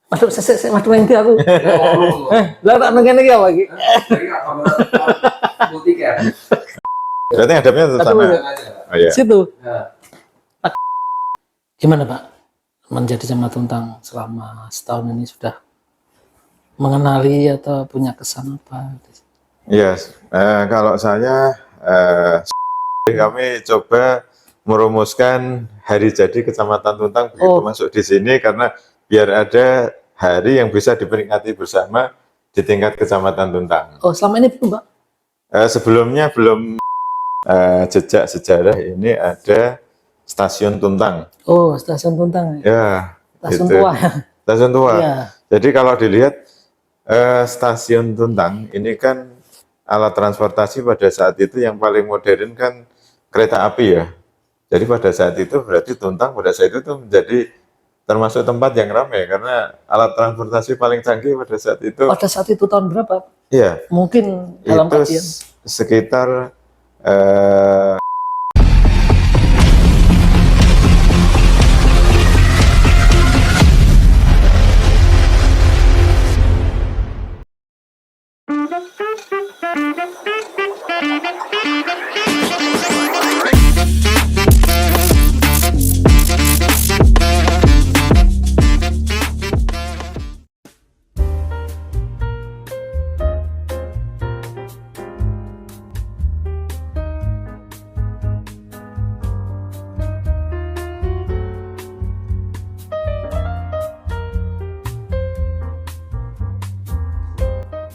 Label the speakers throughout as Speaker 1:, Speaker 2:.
Speaker 1: Masuk sesek masuk nanti aku. Lah tak ngene iki apa iki?
Speaker 2: Berarti hadapnya ke
Speaker 1: Satu
Speaker 2: sana.
Speaker 1: aja.
Speaker 2: Oh iya.
Speaker 1: Situ. Gimana Pak menjadi camat Tuntang selama setahun ini, sudah mengenali atau punya kesan apa?
Speaker 2: Iya, kalau saya kami coba merumuskan hari jadi Kecamatan Tuntang begitu masuk di sini karena biar ada hari yang bisa diperingati bersama di tingkat Kecamatan Tuntang.
Speaker 1: Oh, selama ini belum Pak?
Speaker 2: Sebelumnya belum. Jejak sejarah ini ada Stasiun Tuntang.
Speaker 1: Oh, Stasiun Tuntang.
Speaker 2: Ya,
Speaker 1: Stasiun
Speaker 2: gitu.
Speaker 1: tua.
Speaker 2: Stasiun tua.
Speaker 1: Iya.
Speaker 2: Jadi kalau dilihat Stasiun Tuntang ini kan alat transportasi pada saat itu yang paling modern kan kereta api ya. Jadi pada saat itu berarti Tuntang pada saat itu menjadi termasuk tempat yang ramai karena alat transportasi paling canggih pada saat itu.
Speaker 1: Pada saat itu tahun berapa?
Speaker 2: Iya.
Speaker 1: Mungkin dalam
Speaker 2: Itu
Speaker 1: artian
Speaker 2: sekitar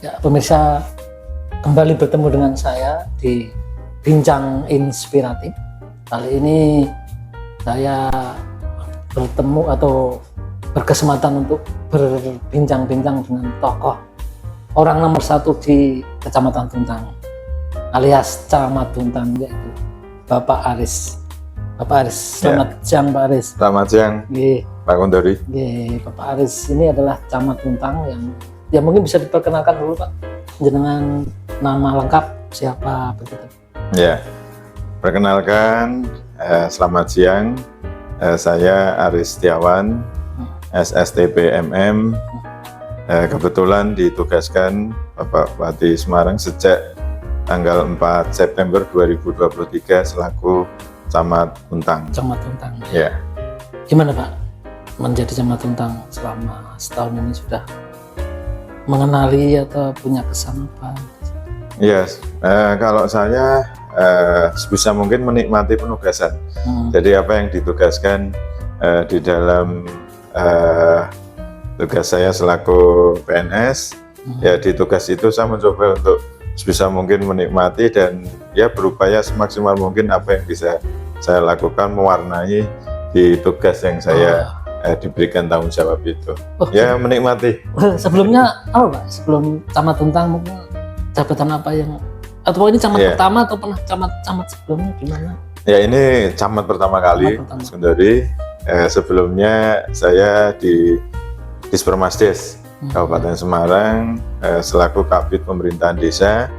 Speaker 1: ya, pemirsa, kembali bertemu dengan saya di Bincang Inspiratif. Kali ini saya bertemu atau berkesempatan untuk berbincang-bincang dengan tokoh orang nomor satu di Kecamatan Tuntang, alias Camat Tuntang, yaitu Bapak Aris. Bapak Aris, selamat siang Pak Aris.
Speaker 2: selamat siang
Speaker 1: Nggih,
Speaker 2: Pak Kondori.
Speaker 1: nggih, Bapak Aris ini adalah Camat Tuntang yang ya mungkin bisa diperkenalkan dulu Pak, dengan nama lengkap siapa begitu.
Speaker 2: Ya, perkenalkan, selamat siang, saya Aris Setiawan, SSTP MM, kebetulan ditugaskan Bapak Bupati Semarang sejak tanggal 4 September 2023 selaku Camat Tuntang.
Speaker 1: Camat Tuntang.
Speaker 2: Ya,
Speaker 1: Gimana Pak menjadi Camat Tuntang selama setahun ini, sudah mengenali atau punya kesan apa?
Speaker 2: ya, kalau saya sebisa mungkin menikmati penugasan. Jadi apa yang ditugaskan di dalam tugas saya selaku PNS, ya di tugas itu saya mencoba untuk sebisa mungkin menikmati dan ya berupaya semaksimal mungkin apa yang bisa saya lakukan mewarnai di tugas yang saya diberikan tanggung jawab itu. Ya menikmati.
Speaker 1: Sebelumnya apa Pak? Sebelum Camat Tuntang mungkin jabatan apa yang, atau ini camat pertama atau pernah camat sebelumnya gimana?
Speaker 2: Ya ini camat pertama kali, Mas Kondori. Sebelumnya saya di Dispermasdes Kabupaten Semarang selaku Kabid Pemerintahan Desa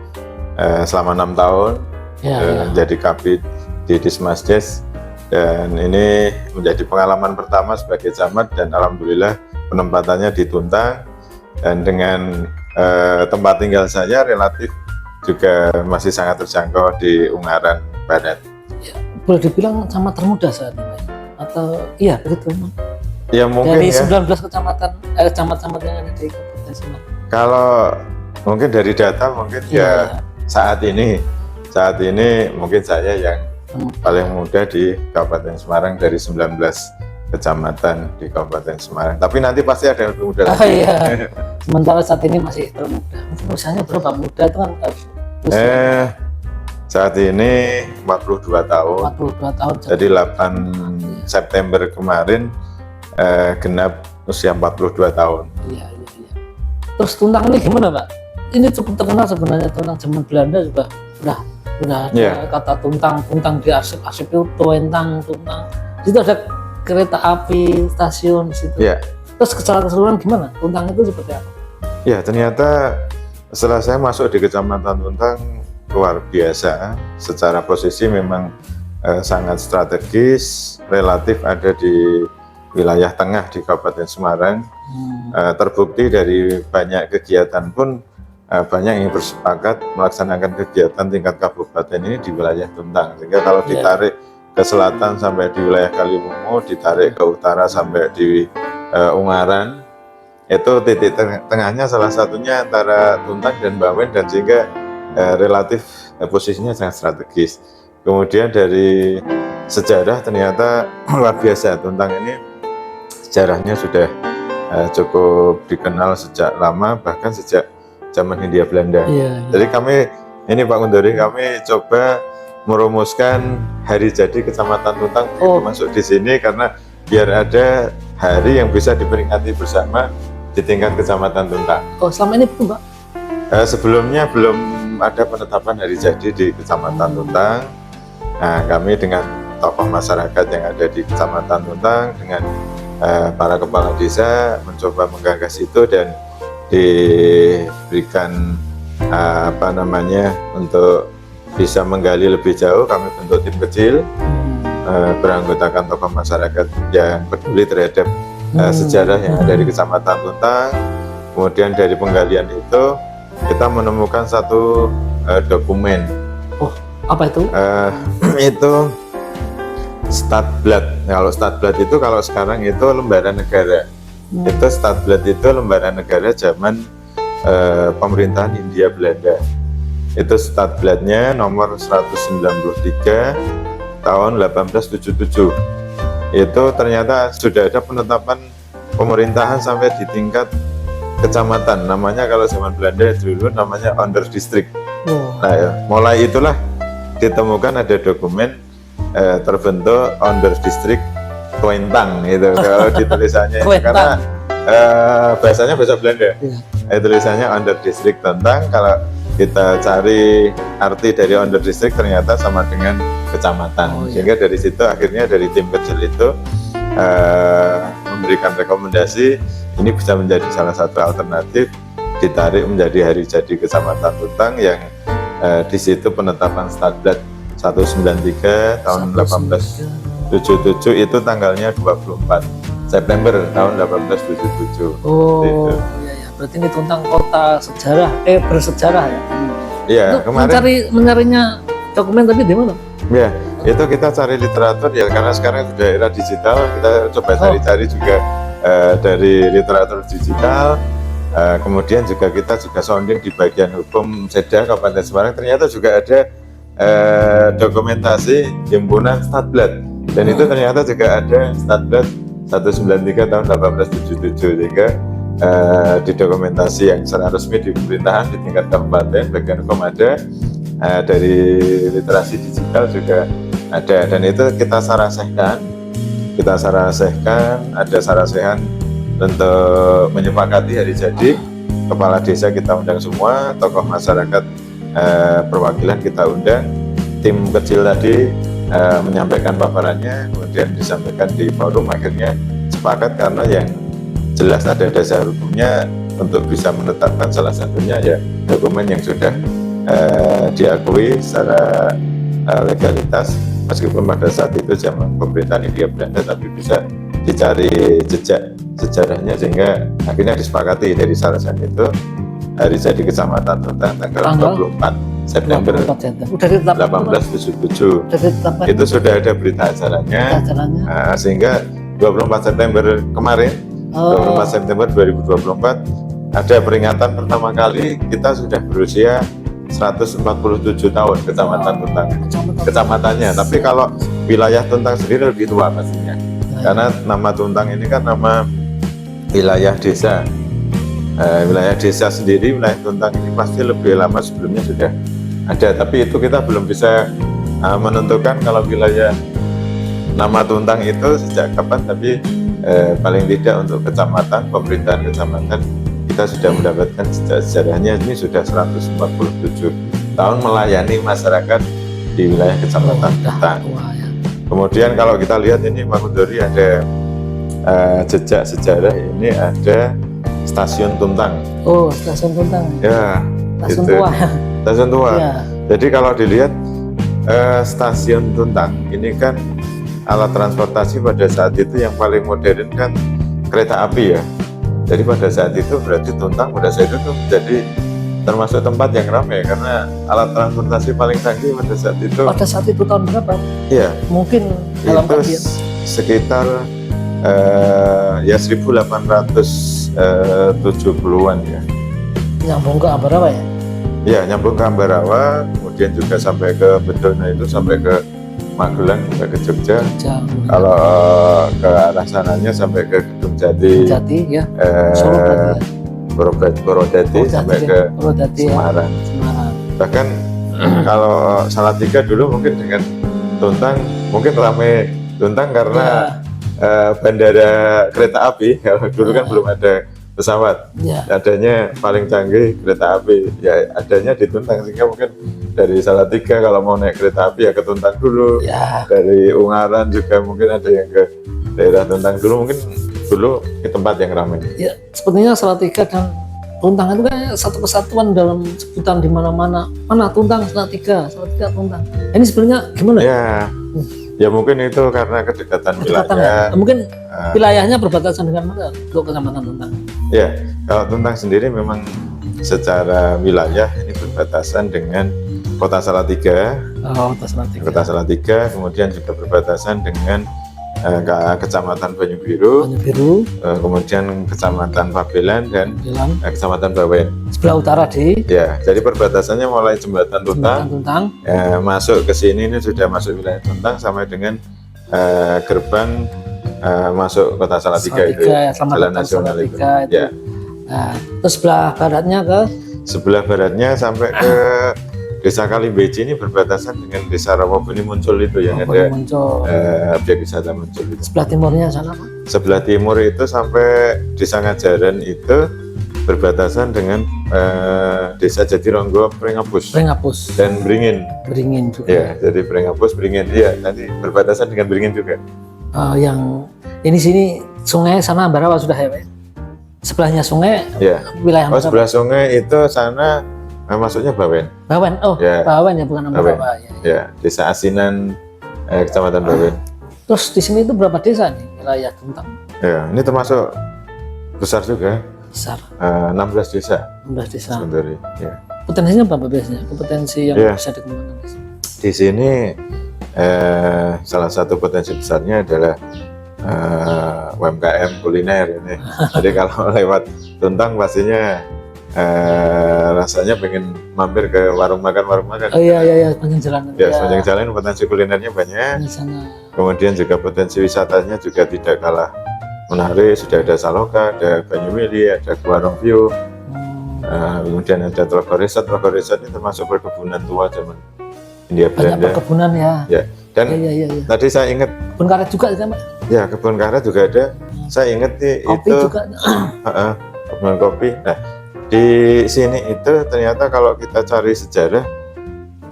Speaker 2: selama 6 tahun, menjadi Kabid di Dismasdes, dan ini menjadi pengalaman pertama sebagai camat dan alhamdulillah penempatannya di Tuntang, dan dengan tempat tinggal saya relatif juga masih sangat terjangkau di Ungaran Barat.
Speaker 1: Ya, boleh dibilang camat termuda saat ini atau iya begitu?
Speaker 2: Ya mungkin
Speaker 1: dari
Speaker 2: ya.
Speaker 1: 19 kecamatan, camat-camat yang ada di Kabupaten Semarang.
Speaker 2: Kalau mungkin dari data mungkin ya saat ini mungkin saya yang paling muda di Kabupaten Semarang dari 19 kecamatan di Kabupaten Semarang. Tapi nanti pasti ada yang lebih muda lagi.
Speaker 1: Iya. Sementara saat ini masih termuda. Mungkin usianya berapa? Muda itu kan
Speaker 2: saat ini 42 tahun.
Speaker 1: 42 tahun.
Speaker 2: Jadi 8 September kemarin genap usia 42 tahun.
Speaker 1: Iya. Terus Tuntang ini gimana Pak? Ini cukup terkenal sebenarnya, Tuntang zaman Belanda juga udah ada kata Tuntang di arsip itu Tuentang, Tuntang. Itu ada kereta api, stasiun di situ.
Speaker 2: Ya.
Speaker 1: Terus secara keseluruhan gimana? Tuntang itu seperti apa?
Speaker 2: Ya, ternyata setelah saya masuk di Kecamatan Tuntang luar biasa. Secara posisi memang sangat strategis, relatif ada di wilayah tengah di Kabupaten Semarang. Terbukti dari banyak kegiatan pun banyak yang bersepakat melaksanakan kegiatan tingkat kabupaten ini di wilayah Tuntang. Sehingga kalau ditarik ke selatan sampai di wilayah Kaliwungu, ditarik ke utara sampai di Ungaran, itu titik tengahnya salah satunya antara Tuntang dan Bawen, dan sehingga relatif posisinya sangat strategis. Kemudian dari sejarah ternyata luar biasa. Tuntang ini sejarahnya sudah cukup dikenal sejak lama, bahkan sejak zaman Hindia Belanda. Jadi kami ini Pak Gundori, kami coba merumuskan hari jadi Kecamatan Tuntang masuk di sini karena biar ada hari yang bisa diperingati bersama di tingkat Kecamatan Tuntang.
Speaker 1: Selama ini belum, Pak?
Speaker 2: Sebelumnya belum ada penetapan hari jadi di Kecamatan Tuntang. Nah, kami dengan tokoh masyarakat yang ada di Kecamatan Tuntang dengan para kepala desa mencoba menggagas itu dan diberikan untuk bisa menggali lebih jauh. Kami bentuk tim kecil beranggotakan tokoh masyarakat yang peduli terhadap sejarah yang ada di Kecamatan Tuntang. Kemudian dari penggalian itu kita menemukan satu dokumen.
Speaker 1: Apa itu?
Speaker 2: Itu Stadblad. Kalau Stadblad itu kalau sekarang itu lembaran negara. Itu Stadblad itu lembaran negara zaman pemerintahan Hindia Belanda. Itu Stadbladnya nomor 193 tahun 1877. Itu ternyata sudah ada penetapan pemerintahan sampai di tingkat kecamatan. Namanya kalau zaman Belanda dulu namanya Onderdistrict. Nah, mulai itulah ditemukan ada dokumen terbentuk Onderdistrict Tuentang itu kalau ditulisannya itu, karena bahasanya bahasa Belanda. Tulisannya Onderdistrict Tuentang. Kalau kita cari arti dari Onderdistrict ternyata sama dengan kecamatan. Sehingga dari situ akhirnya dari tim kecil itu memberikan rekomendasi ini bisa menjadi salah satu alternatif, ditarik menjadi hari jadi Kecamatan Tuntang yang di situ penetapan Stadblad 193 tahun 1877 itu tanggalnya 24 September tahun 1877.
Speaker 1: Gitu. Iya. Berarti ini Tuntang kota sejarah, bersejarah ya.
Speaker 2: Iya, kemarin
Speaker 1: mencarinya dokumen tadi di mana?
Speaker 2: Ya, itu kita cari literatur ya, karena sekarang sudah era digital, kita coba cari-cari juga dari literatur digital. Kemudian juga kita sounding di bagian hukum Seda Kabupaten Semarang, ternyata juga ada dokumentasi himpunan Stadblad, dan itu ternyata juga ada Stadblad 193 tahun 1877, sehingga didokumentasi yang secara resmi di pemerintahan di tingkat kabupaten bagian hukum ada, dari literasi digital juga ada, dan itu kita sarasehkan, ada sarasehan untuk menyepakati hari jadi. Kepala desa kita undang semua, tokoh masyarakat perwakilan kita undang, tim kecil tadi menyampaikan paparannya, kemudian disampaikan di forum, akhirnya sepakat karena yang jelas ada dasar hukumnya untuk bisa menetapkan, salah satunya ya dokumen yang sudah diakui secara legalitas, meskipun pada saat itu zaman pemerintahan Hindia Belanda, tapi bisa dicari jejak sejarahnya, sehingga akhirnya disepakati dari sarasan itu hari jadi Kecamatan Tuntang tanggal 24 September 1877. Itu sudah ada berita acaranya. Sehingga 24 September kemarin, 24 September 2024 ada peringatan pertama kali kita sudah berusia 147 tahun Kecamatan Tuntang. Kecamatannya, tapi kalau wilayah Tuntang sendiri lebih tua pastinya. Karena nama Tuntang ini kan nama wilayah desa. Wilayah desa sendiri, wilayah Tuntang ini pasti lebih lama sebelumnya sudah ada, tapi itu kita belum bisa menentukan kalau wilayah nama Tuntang itu sejak kapan, tapi paling tidak untuk kecamatan, pemerintahan kecamatan kita sudah mendapatkan sejarahnya, ini sudah 147 tahun melayani masyarakat di wilayah Kecamatan Tuntang. Kemudian kalau kita lihat ini Pak Gundori, ada jejak sejarah, ini ada Stasiun Tuntang.
Speaker 1: Stasiun Tuntang.
Speaker 2: Ya,
Speaker 1: Stasiun tua.
Speaker 2: Stasiun tua.
Speaker 1: Ya.
Speaker 2: Jadi kalau dilihat Stasiun Tuntang ini kan alat transportasi pada saat itu yang paling modern kan kereta api ya. Jadi pada saat itu berarti Tuntang pada saat itu tuh menjadi termasuk tempat yang ramai karena alat transportasi paling canggih pada saat itu.
Speaker 1: Pada saat itu tahun berapa?
Speaker 2: Iya.
Speaker 1: Mungkin dalam
Speaker 2: Itu
Speaker 1: artian
Speaker 2: sekitar ya 1870-an ya.
Speaker 1: nyambung ke Ambarawa ya?
Speaker 2: Ya, nyambung ke Ambarawa, kemudian juga sampai ke Bedona itu sampai ke Magelang, sampai ke Jogja. Kalau ke arah sananya sampai ke Gedung Jati,
Speaker 1: ya. Solo berarti ya?
Speaker 2: Purwodadi sampai ke
Speaker 1: Purwodadi,
Speaker 2: Semarang.
Speaker 1: ya. Semarang.
Speaker 2: Bahkan kalau Salatiga dulu mungkin dengan Tuntang mungkin ramai Tuntang karena bandara kereta api. Kalau dulu kan belum ada pesawat, adanya paling canggih kereta api, ya adanya di Tuntang, sehingga mungkin dari Salatiga kalau mau naik kereta api ya ke Tuntang dulu, dari Ungaran juga mungkin ada yang ke daerah Tuntang dulu, mungkin dulu di tempat yang ramai.
Speaker 1: Ya, sepertinya Salatiga dan Tuntang itu kan satu kesatuan dalam sebutan di mana-mana. Mana Tuntang, Salatiga, Tuntang. Ini sebenarnya gimana?
Speaker 2: Ya mungkin itu karena kedekatan wilayah.
Speaker 1: Mungkin wilayahnya berbatasan dengan mana? Untuk Kecamatan Tuntang.
Speaker 2: Ya, kalau Tuntang sendiri memang secara wilayah ini berbatasan dengan Kota Salatiga. Kota Salatiga, kemudian juga berbatasan dengan Kecamatan Banyu Biru, kemudian Kecamatan Pabelan dan Kecamatan Bawen.
Speaker 1: Sebelah utara
Speaker 2: Ya, jadi perbatasannya mulai Jembatan Tuntang. Masuk ke sini ini sudah masuk wilayah Tuntang sampai dengan gerbang masuk Kota Salatiga itu, Jalan Nasional itu. Ya.
Speaker 1: Nah, terus sebelah baratnya
Speaker 2: sebelah baratnya sampai ke Desa Kalimbeci, ini berbatasan dengan Desa Rawabeni Muncul itu yang ada objek wisata Muncul itu.
Speaker 1: Sebelah timurnya sana Pak?
Speaker 2: Sebelah timur itu sampai Desa Ngajaran itu berbatasan dengan Desa Jatironggo, Prengapus dan Beringin juga. Ya, jadi Prengapus, Beringin, iya nanti berbatasan dengan Beringin juga.
Speaker 1: Yang ini sini sungai sana Ambarawa sudah ya Pak? Sebelahnya sungai wilayah
Speaker 2: Ambarawa. Sebelah sungai itu sana masuknya Bawen.
Speaker 1: Bawen ya, bukan Ambarawa.
Speaker 2: Ya, Desa Asinan, Kecamatan Bawen.
Speaker 1: Terus di sini itu berapa desa nih wilayah Tuntang?
Speaker 2: Ya, ini termasuk besar juga.
Speaker 1: Besar.
Speaker 2: 16 desa.
Speaker 1: 16 desa.
Speaker 2: Sebenarnya. Ya.
Speaker 1: Potensinya berapa biasanya? Potensi yang bisa dikembangkan
Speaker 2: di sini salah satu potensi besarnya adalah UMKM kuliner ini. Jadi kalau lewat Tuntang pastinya rasanya pengen mampir ke warung makan.
Speaker 1: Iya, sepanjang jalan.
Speaker 2: Ya, sepanjang jalan potensi kulinernya banyak. Kemudian juga potensi wisatanya juga tidak kalah menarik. Sudah ada Saloka, ada Banyumili, ada Warung View. Kemudian ada Tlogo Resort. Tlogo Resort ini termasuk perkebunan tua zaman Hindia Belanda.
Speaker 1: Banyak perkebunan ya.
Speaker 2: Dan tadi saya ingat
Speaker 1: kebun karet juga kan Pak?
Speaker 2: Ya, kebun karet juga ada. Saya ingat
Speaker 1: kopi
Speaker 2: itu
Speaker 1: juga.
Speaker 2: Kebun kopi. Nah, di sini itu ternyata kalau kita cari sejarah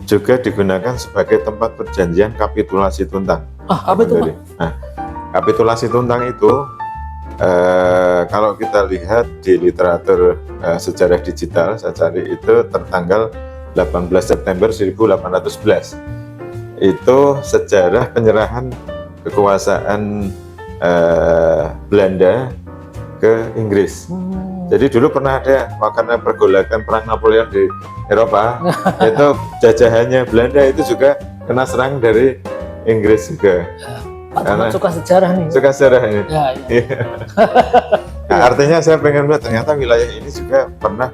Speaker 2: juga digunakan sebagai tempat perjanjian kapitulasi Tuntang.
Speaker 1: Apa itu Pak?
Speaker 2: Nah, kapitulasi Tuntang itu kalau kita lihat di literatur sejarah digital, saya cari itu tertanggal 18 September 1811. Itu sejarah penyerahan kekuasaan Belanda ke Inggris. Jadi dulu pernah ada karena pergolakan perang Napoleon di Eropa, itu jajahannya Belanda itu juga kena serang dari Inggris juga.
Speaker 1: Pak Tamat suka sejarah nih.
Speaker 2: Suka sejarah ini.
Speaker 1: Ya.
Speaker 2: Nah, artinya saya pengen lihat ternyata wilayah ini juga pernah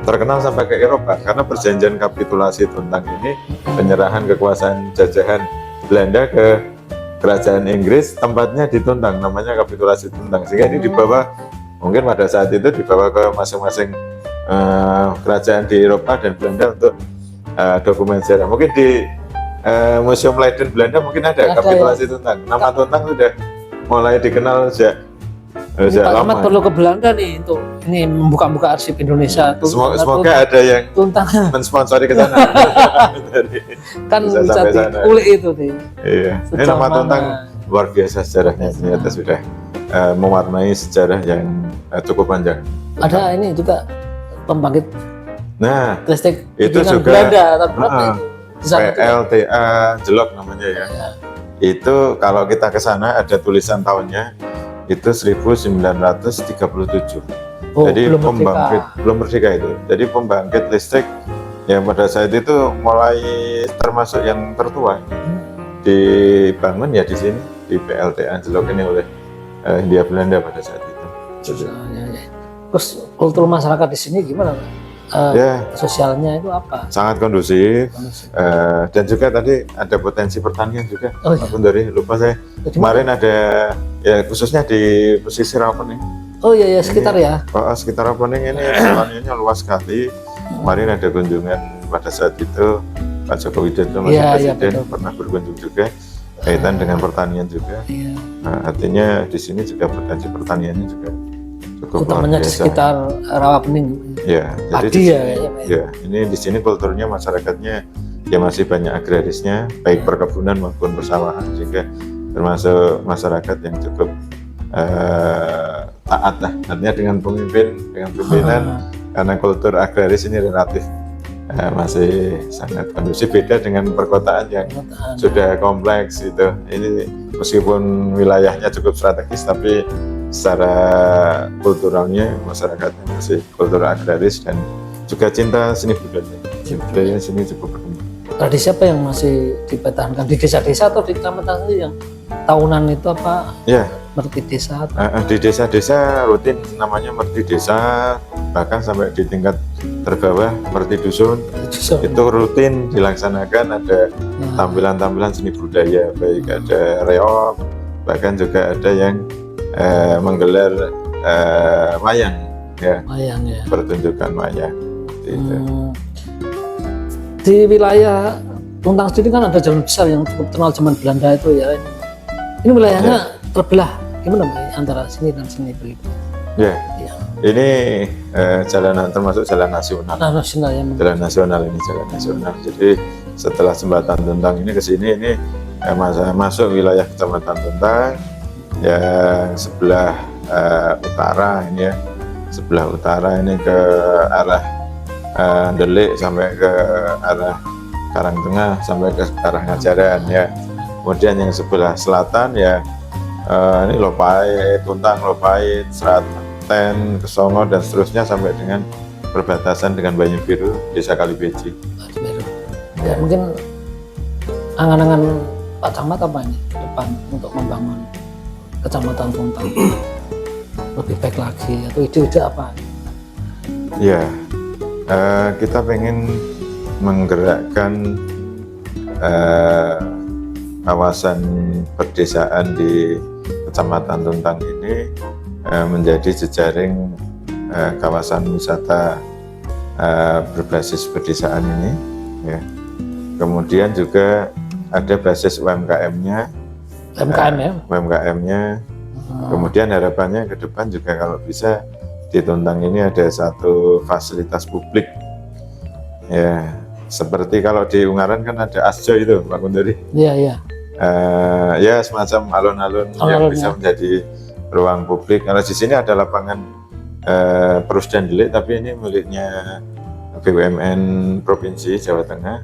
Speaker 2: terkenal sampai ke Eropa karena perjanjian kapitulasi Tuntang ini penyerahan kekuasaan jajahan Belanda ke kerajaan Inggris, tempatnya di Tuntang, namanya kapitulasi Tuntang, sehingga ini dibawa mungkin pada saat itu dibawa ke masing-masing kerajaan di Eropa dan Belanda untuk dokumen sejarah. Mungkin di Museum Leiden Belanda mungkin ada kapitulasi Tuntang. Nama Tuntang sudah mulai dikenal sejak
Speaker 1: Pak Ahmad perlu ke Belanda nih untuk ini membuka arsip Indonesia.
Speaker 2: Semoga ada yang mensponsori ke sana.
Speaker 1: Kan bisa diulik itu nih.
Speaker 2: Iya. Ini nama Tuntang luar biasa sejarahnya, ternyata sudah mewarnai sejarah yang cukup panjang.
Speaker 1: Ada ini juga pembangkit listrik
Speaker 2: itu juga
Speaker 1: Belanda,
Speaker 2: PLTA Jelok namanya ya. Itu kalau kita ke sana ada tulisan tahunnya itu 1937.
Speaker 1: Oh,
Speaker 2: Jadi
Speaker 1: belum
Speaker 2: pembangkit
Speaker 1: merdeka.
Speaker 2: belum merdeka itu. Jadi pembangkit listrik yang pada saat itu mulai termasuk yang tertua dibangun ya di sini di PLTA Anjelok ini oleh Hindia Belanda pada saat itu.
Speaker 1: Ya. Terus kultur masyarakat di sini gimana, Pak?
Speaker 2: Ya,
Speaker 1: Sosialnya itu apa?
Speaker 2: sangat kondusif. Dan juga tadi ada potensi pertanian juga.
Speaker 1: Oh, iya.
Speaker 2: Pak Gundori, lupa saya. Kemarin ada ya khususnya di pesisir Opening.
Speaker 1: Oh iya, sekitar ya.
Speaker 2: Sekitar Opening ini pertaniannya luas sekali. Kemarin ada kunjungan pada saat itu Pak Joko Widodo masih presiden pernah berkunjung juga kaitan dengan pertanian juga.
Speaker 1: Iya.
Speaker 2: Nah, artinya di sini juga potensi pertaniannya juga cukup luar
Speaker 1: Utamanya di
Speaker 2: biasa.
Speaker 1: sekitar Rawapening.
Speaker 2: Ya, jadi
Speaker 1: Padi ya kayaknya.
Speaker 2: ya, ini di sini kulturnya masyarakatnya ya masih banyak agrarisnya, baik perkebunan maupun persawahan, sehingga termasuk masyarakat yang cukup taat lah. Artinya dengan pimpinan karena kultur agraris ini relatif masih sangat kondusif, beda dengan perkotaan yang sudah kompleks itu. Ini meskipun wilayahnya cukup strategis, tapi secara kulturalnya masyarakatnya masih kultur agraris dan juga cinta seni budaya. Budaya sini cukup berkembang.
Speaker 1: Tradisi apa yang masih dipertahankan di desa-desa atau di kecamatan itu yang tahunan itu apa?
Speaker 2: Ya,
Speaker 1: Merti desa atau?
Speaker 2: di desa-desa rutin namanya merti desa, bahkan sampai di tingkat terbawah merti dusun. Itu rutin dilaksanakan, ada tampilan-tampilan seni budaya, baik ada reog, bahkan juga ada yang menggelar wayang, ya,
Speaker 1: Wayang ya.
Speaker 2: pertunjukan wayang. Gitu.
Speaker 1: Di wilayah Tuntang sendiri kan ada jalan besar yang cukup terkenal zaman Belanda itu ya. Ini wilayahnya terbelah gimana Pak antara sini dan sini begitu?
Speaker 2: Ya,
Speaker 1: Ya.
Speaker 2: ini jalanan termasuk jalan nasional.
Speaker 1: Nasional ya.
Speaker 2: Jalan nasional ini jalan nasional. Jadi setelah jembatan Tuntang ini ke sini ini masuk wilayah Kecamatan Tuntang yang sebelah utara ini ya, sebelah utara ini ke arah Delik sampai ke arah Karangtengah sampai ke arah Ngajaran ya. Kemudian yang sebelah selatan ya ini Lopait, Tuntang, Lopait, Seraten, Kesongo dan seterusnya sampai dengan perbatasan dengan Banyu Biru, Desa Kalibeji.
Speaker 1: Ya mungkin angan-angan Pak Camat apa ini ke depan untuk membangun Kecamatan Tuntang lebih baik lagi atau ide-ide apa?
Speaker 2: Ya, kita pengen menggerakkan kawasan perdesaan di Kecamatan Tuntang ini menjadi jejaring kawasan wisata berbasis perdesaan ini ya. Kemudian juga ada basis UMKM-nya,
Speaker 1: UMKM ya.
Speaker 2: UMKM-nya. Kemudian harapannya ke depan juga kalau bisa di Tuntang ini ada satu fasilitas publik ya, seperti kalau di Ungaran kan ada Asjo itu Pak Gundori.
Speaker 1: Iya.
Speaker 2: Ya semacam alun-alun yang bisa menjadi ruang publik. Kalau di sini ada lapangan Perusdan Delik, tapi ini miliknya BUMN Provinsi Jawa Tengah,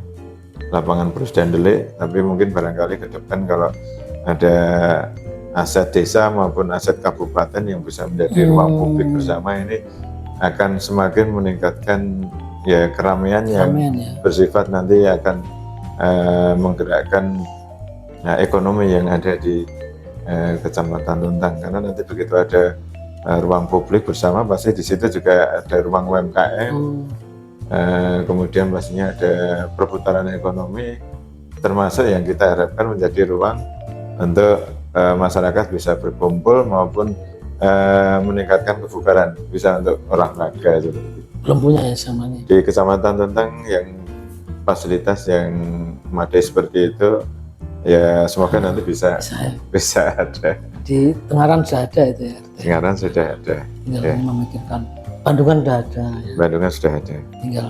Speaker 2: lapangan Perusdan Delik. Tapi mungkin barangkali ke depan kalau ada aset desa maupun aset kabupaten yang bisa menjadi ruang publik bersama, ini akan semakin meningkatkan ya keramaian yang bersifat nanti akan menggerakkan ekonomi yang ada di Kecamatan Tuntang, karena nanti begitu ada ruang publik bersama pasti di situ juga ada ruang UMKM, kemudian pastinya ada perputaran ekonomi, termasuk yang kita harapkan menjadi ruang untuk masyarakat bisa berkumpul maupun meningkatkan kebugaran, bisa untuk olahraga itu.
Speaker 1: Belum punya ya sama ini.
Speaker 2: Di Kecamatan Tuntang yang fasilitas yang memadai seperti itu ya, semoga nanti bisa ada.
Speaker 1: Di Tengaran sudah ada itu ya.
Speaker 2: Tengaran sudah ada.
Speaker 1: Tinggal memikirkan. Bandungan sudah ada. Ya.
Speaker 2: Bandungan sudah ada.
Speaker 1: Tinggal.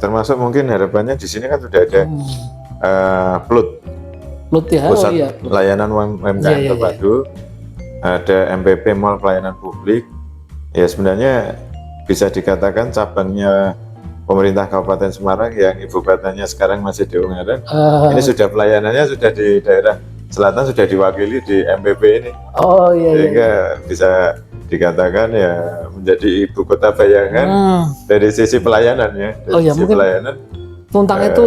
Speaker 2: Termasuk mungkin harapannya di sini kan sudah ada PLUT.
Speaker 1: PLUT ya.
Speaker 2: Pusat layanan UMKM terpadu. Ada MPP Mall Pelayanan Publik. Ya sebenarnya bisa dikatakan cabangnya pemerintah Kabupaten Semarang yang ibu kotanya sekarang masih di Ungaran. Ini sudah pelayanannya sudah di daerah Selatan sudah diwakili di MPP ini,
Speaker 1: Oh iya, iya.
Speaker 2: sehingga bisa dikatakan ya menjadi ibu kota bayangan dari sisi pelayanan ya. Dari
Speaker 1: Oh iya,
Speaker 2: sisi
Speaker 1: mungkin
Speaker 2: pelayanan
Speaker 1: Tuntang itu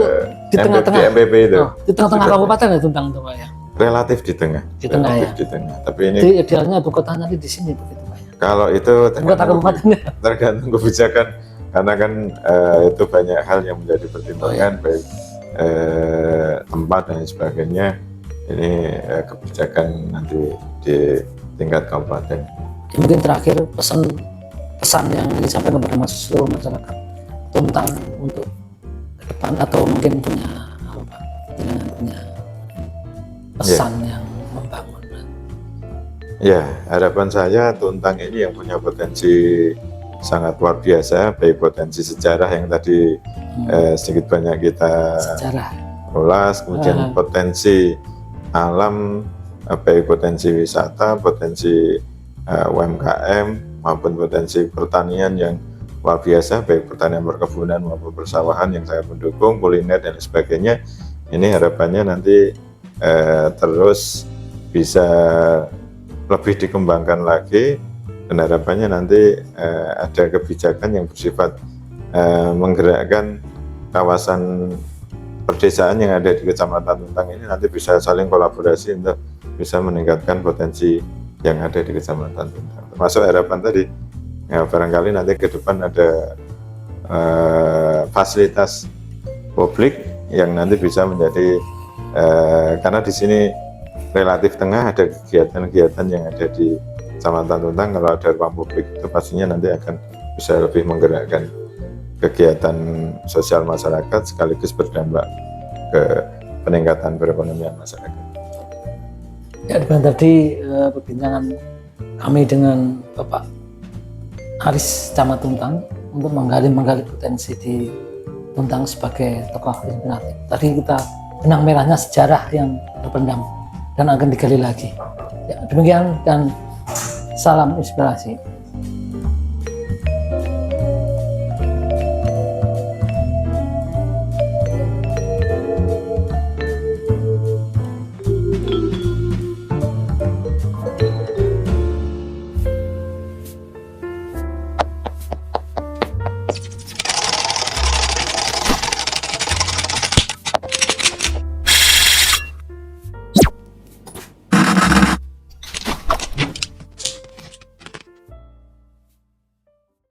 Speaker 1: di tengah-tengah.
Speaker 2: MPP itu
Speaker 1: Oh, di tengah-tengah kabupaten ya Tuntang itu Pak ya.
Speaker 2: relatif di tengah.
Speaker 1: Di tengah
Speaker 2: Relatif
Speaker 1: ya.
Speaker 2: di tengah. Tapi ini
Speaker 1: Jadi idealnya ibu kotanya di sini begitu Pak ya.
Speaker 2: kalau itu
Speaker 1: Ibu kota kabupatennya.
Speaker 2: tergantung kebijakan, karena kan itu banyak hal yang menjadi pertimbangan, baik tempat dan sebagainya. Ini kebijakan nanti di tingkat kabupaten.
Speaker 1: Ya, mungkin terakhir pesan yang disampaikan kepada seluruh masyarakat Tuntang untuk ke depan, atau mungkin punya apa Pak? Punya pesan yang membangun.
Speaker 2: Ya, harapan saya Tuntang ini yang punya potensi sangat luar biasa, baik potensi sejarah yang tadi sedikit banyak kita
Speaker 1: Sejarah.
Speaker 2: ulas, kemudian potensi alam, baik potensi wisata, potensi UMKM, maupun potensi pertanian yang luar biasa, baik pertanian perkebunan maupun persawahan yang sangat mendukung, kuliner dan sebagainya. Ini harapannya nanti terus bisa lebih dikembangkan lagi, dan harapannya nanti ada kebijakan yang bersifat menggerakkan kawasan perdesaan yang ada di Kecamatan Tuntang ini nanti bisa saling kolaborasi untuk bisa meningkatkan potensi yang ada di Kecamatan Tuntang. Termasuk harapan tadi, ya, barangkali nanti ke depan ada fasilitas publik yang nanti bisa menjadi karena di sini relatif tengah, ada kegiatan-kegiatan yang ada di Kecamatan Tuntang. Kalau ada ruang publik itu pastinya nanti akan bisa lebih menggerakkan kegiatan sosial masyarakat sekaligus berdampak ke peningkatan perekonomian masyarakat.
Speaker 1: Ya, tadi perbincangan kami dengan Bapak Aris Camat Tuntang untuk menggali potensi di Tuntang sebagai tokoh inspiratif. Tadi kita benang merahnya sejarah yang terpendam dan akan digali lagi. Ya, demikian dan salam inspirasi.